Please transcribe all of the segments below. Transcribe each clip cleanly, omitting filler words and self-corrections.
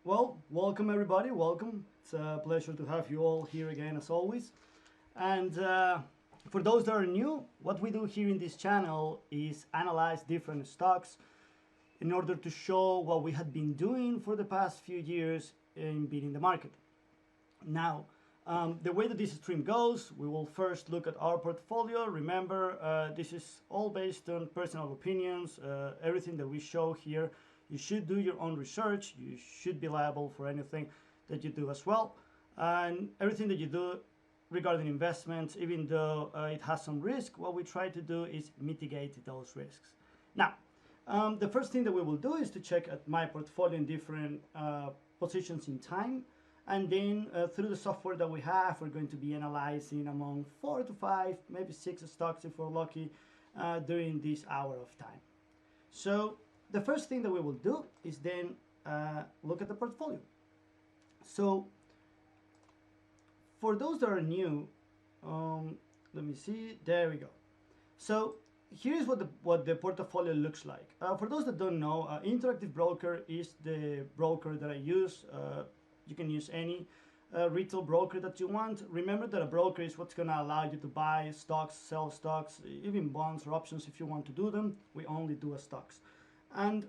Well, welcome everybody, welcome. It's a pleasure to have you all here again as always. And for those that are new, what we do here in this channel is analyze different stocks in order to show what we had been doing for the past few years in beating the market. Now, the way that this stream goes, we will first look at our portfolio. Remember, this is all based on personal opinions. Everything that we show here, you should do your own research. You should be liable for anything that you do as well. And everything that you do regarding investments, even though it has some risk, what we try to do is mitigate those risks. Now, the first thing that we will do is to check at my portfolio in different positions in time. And then through the software that we have, we're going to be analyzing among 4 to 5, maybe 6 stocks if we're lucky during this hour of time. So the first thing that we will do is then look at the portfolio. So for those that are new, let me see, there we go. So here's what the portfolio looks like. For those that don't know, Interactive Broker is the broker that I use. You can use any retail broker that you want. Remember that a broker is what's going to allow you to buy stocks, sell stocks, even bonds or options if you want to do them. We only do stocks. And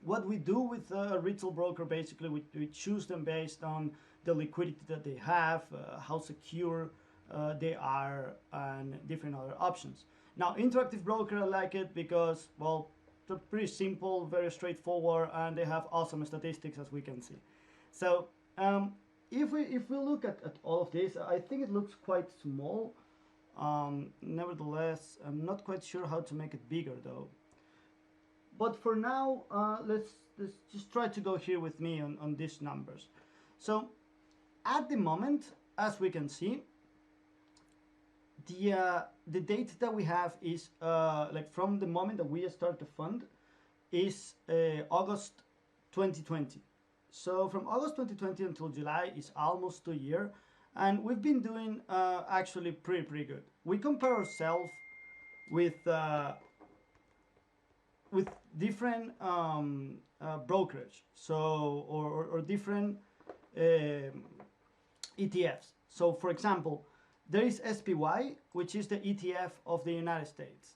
what we do with a retail broker, basically, we choose them based on the liquidity that they have, how secure they are, and different other options. Now, Interactive Broker, I like it because, well, they're pretty simple, very straightforward, and they have awesome statistics, as we can see. So if we look at all of this, I think it looks quite small. Nevertheless, I'm not quite sure how to make it bigger though. But for now, let's just try to go here with me on these numbers. So at the moment, as we can see, the date that we have is like from the moment that we start the fund is August 2020. So from August 2020 until July is almost 2 years, and we've been doing actually pretty good. We compare ourselves with different brokerage, so or different ETFs. So for example, there is SPY, which is the ETF of the United States.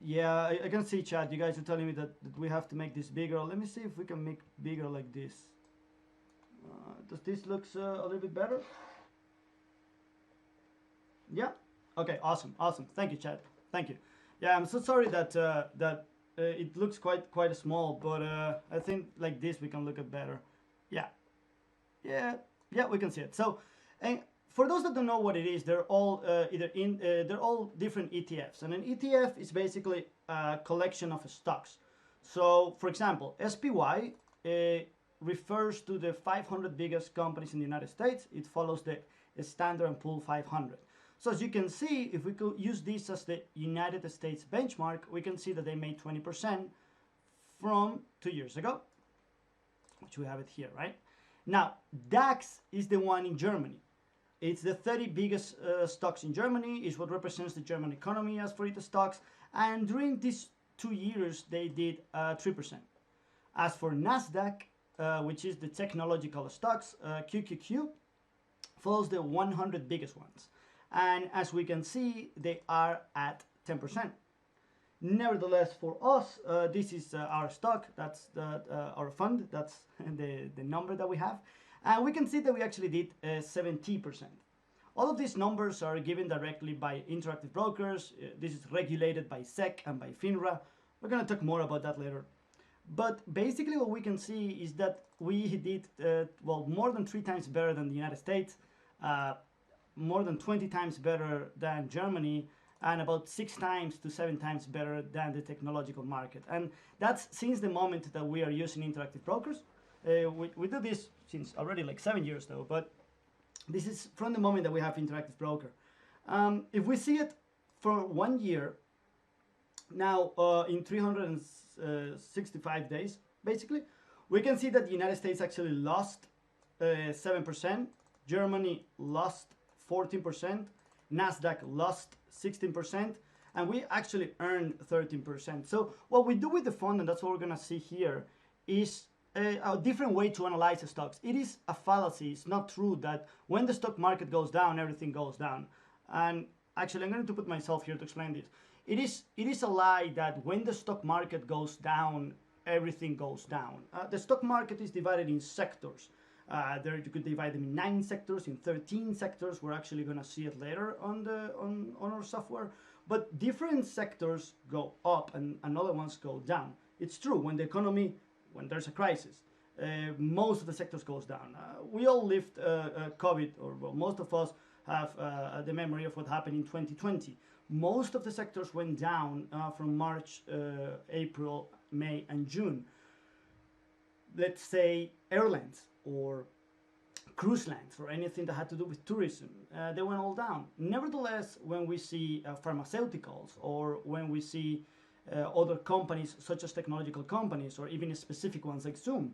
Yeah, I can see, chat. You guys are telling me that we have to make this bigger. Let me see if we can make bigger like this. Does this look a little bit better? Yeah. Okay. Awesome. Thank you, chat. Thank you. Yeah, I'm so sorry that it looks quite small, but I think like this we can look at better. Yeah. We can see it. So, and for those that don't know what it is, they're all they're all different ETFs, and an ETF is basically a collection of stocks. So, for example, SPY refers to the 500 biggest companies in the United States. It follows the Standard & Poor's 500. So as you can see, if we could use this as the United States benchmark, we can see that they made 20% from 2 years ago, which we have it here, right? Now, DAX is the one in Germany. It's the 30 biggest stocks in Germany, is what represents the German economy as for its stocks. And during these 2 years, they did 3%. As for NASDAQ, which is the technological stocks, QQQ, follows the 100 biggest ones. And as we can see, they are at 10%. Nevertheless, for us, this is our stock, that's our fund, that's the number that we have. And we can see that we actually did 70%. All of these numbers are given directly by Interactive Brokers. This is regulated by SEC and by FINRA. We're going to talk more about that later. But basically what we can see is that we did, well, more than 3 times better than the United States, more than 20 times better than Germany, and about 6 times to 7 times better than the technological market. And that's since the moment that we are using Interactive Brokers. We do this since already like 7 years though, but this is from the moment that we have Interactive Broker. If we see it for 1 year, now in 365 days, basically, we can see that the United States actually lost 7%, Germany lost 14%, NASDAQ lost 16%, and we actually earned 13%. So what we do with the fund, and that's what we're gonna see here, is a different way to analyze the stocks. It is a fallacy. It's not true that when the stock market goes down, everything goes down. And actually, I'm going to put myself here to explain this. It is a lie that when the stock market goes down, everything goes down. The stock market is divided in sectors. There you could divide them in 9 sectors, in 13 sectors. We're actually going to see it later on our software. But different sectors go up and other ones go down. It's true when there's a crisis, most of the sectors goes down. We all lived COVID, or well, most of us have the memory of what happened in 2020. Most of the sectors went down from March, April, May, and June. Let's say airlines or cruise lines or anything that had to do with tourism, they went all down. Nevertheless, when we see pharmaceuticals or when we see other companies such as technological companies or even specific ones like Zoom,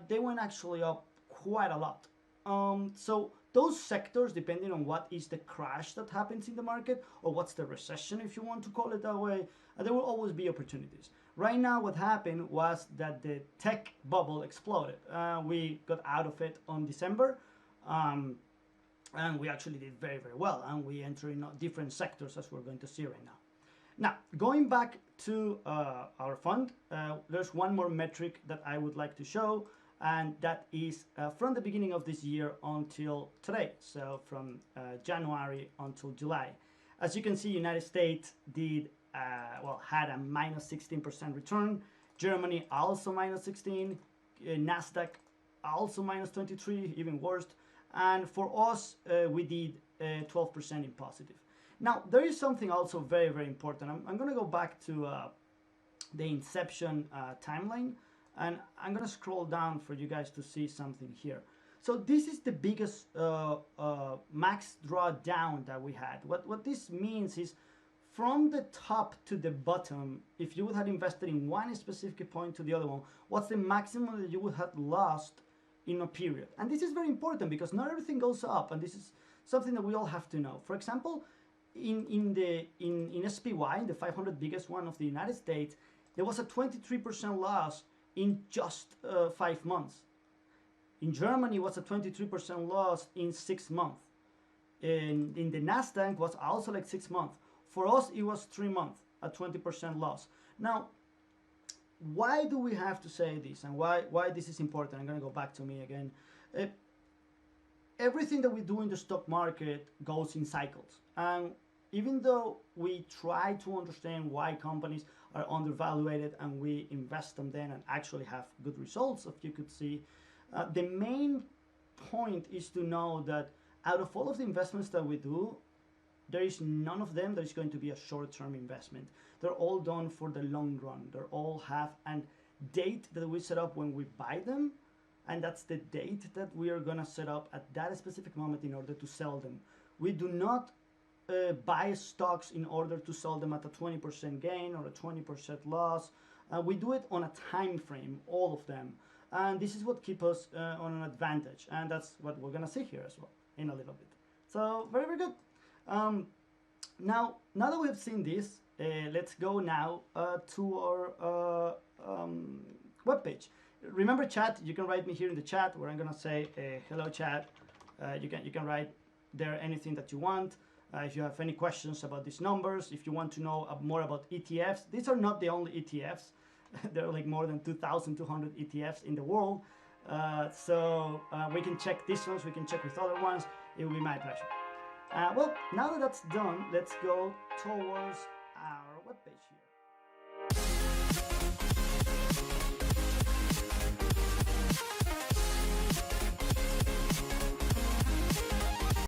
they went actually up quite a lot. So those sectors, depending on what is the crash that happens in the market or what's the recession, if you want to call it that way, there will always be opportunities. Right now, what happened was that the tech bubble exploded. We got out of it on December, and we actually did very, very well. And we entered in different sectors, as we're going to see right now. Now, going back to our fund, there's one more metric that I would like to show, and that is from the beginning of this year until today, so from January until July. As you can see, United States did had a minus 16% return. Germany also minus 16. Nasdaq also minus 23, even worse. And for us, we did 12% in positive. Now, there is something also very, very important. I'm going to go back to the inception timeline, and I'm going to scroll down for you guys to see something here. So this is the biggest max drawdown that we had. What this means is from the top to the bottom, if you would have invested in one specific point to the other one, what's the maximum that you would have lost in a period? And this is very important because not everything goes up, and this is something that we all have to know. For example, in SPY, the 500 biggest one of the United States, there was a 23% loss in just 5 months. In Germany, it was a 23% loss in 6 months. In the Nasdaq was also like 6 months. For us, it was 3 months, a 20% loss. Now, why do we have to say this, and why this is important? I'm going to go back to me again. Everything that we do in the stock market goes in cycles. And even though we try to understand why companies are undervalued and we invest them then and actually have good results, if you could see, the main point is to know that out of all of the investments that we do, there is none of them that is going to be a short-term investment. They're all done for the long run. They all have a date that we set up when we buy them, and that's the date that we are going to set up at that specific moment in order to sell them. We do not buy stocks in order to sell them at a 20% gain or a 20% loss. We do it on a time frame, all of them. And this is what keeps us on an advantage. And that's what we're going to see here as well in a little bit. So very, very good. Now that we have seen this, let's go now to our webpage. Remember, chat, you can write me here in the chat where I'm going to say, hello, chat. You can write there anything that you want. If you have any questions about these numbers, if you want to know more about ETFs, these are not the only ETFs. There are like more than 2,200 ETFs in the world. So we can check these ones, we can check with other ones. It will be my pleasure. Well, now that that's done, let's go towards our webpage here.